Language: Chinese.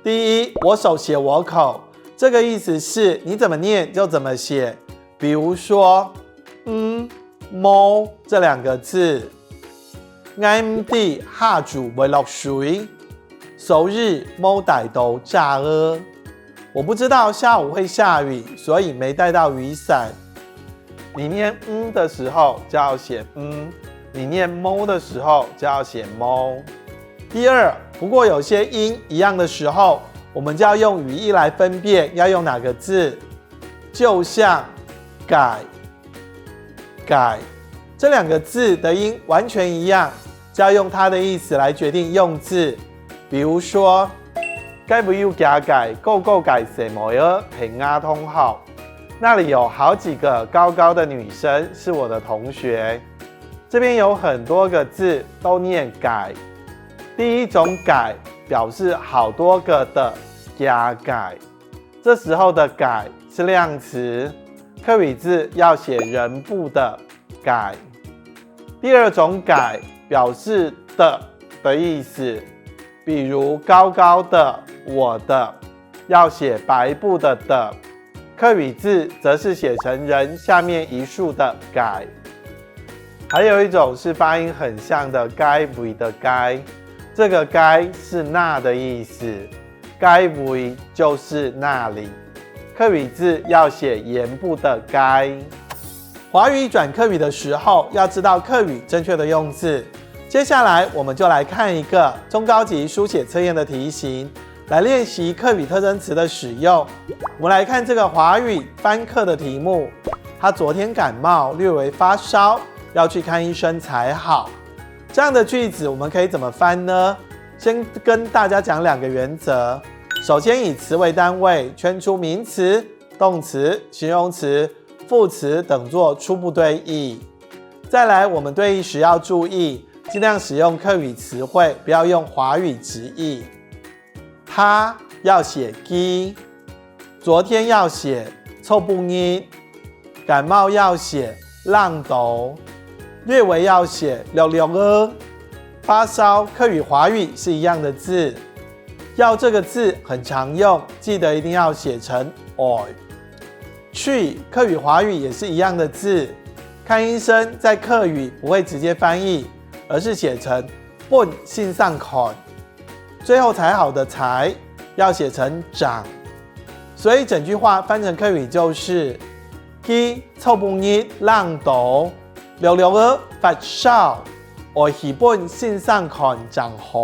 第一，我手写我口，这个意思是你怎么念就怎么写。比如说，猫这2个字，啱啲下注未落水，首日冇帶到炸鵝。我不知道下午会下雨，所以没带到雨伞。你念的时候就要写你念猫的时候就要写猫。第二，不过有些音一样的时候，我们就要用语义来分辨要用哪个字。就像改这2个字的音完全一样，就要用它的意思来决定用字。比如说，该不要加改够改什么呀？平安通好，那里有好几个高高的女生是我的同学。这边有很多个字都念改。第一种改表示好多个的加改，这时候的改是量词，客语字要写人部的改。第二种改表示的意思，比如高高的、我的，要写白部的，客语字则是写成人下面一竖的改。还有一种是发音很像的该不的该，这个该是那的意思，该不就是那里，客语字要写言部的该。华语转客语的时候，要知道客语正确的用字。接下来我们就来看一个中高级书写测验的题型，来练习客语特征词的使用。我们来看这个华语班课的题目，他昨天感冒，略微发烧，要去看医生才好。这样的句子我们可以怎么翻呢？先跟大家讲2个原则。首先以词为单位，圈出名词、动词、形容词、副词等作初步对译。再来，我们对译时要注意，尽量使用客语词汇，不要用华语直译。他要写基，昨天要写臭不妮，感冒要写浪斗，略微要写溜溜儿，发烧客语华语是一样的字，要这个字很常用，记得一定要写成 oi。去客语华语也是一样的字，看医生在客语不会直接翻译，而是写成本信上看。最后才好的才要写成长，所以整句话翻成客语就是基臭不妮浪斗，溜溜儿发烧，我去本信上看长好。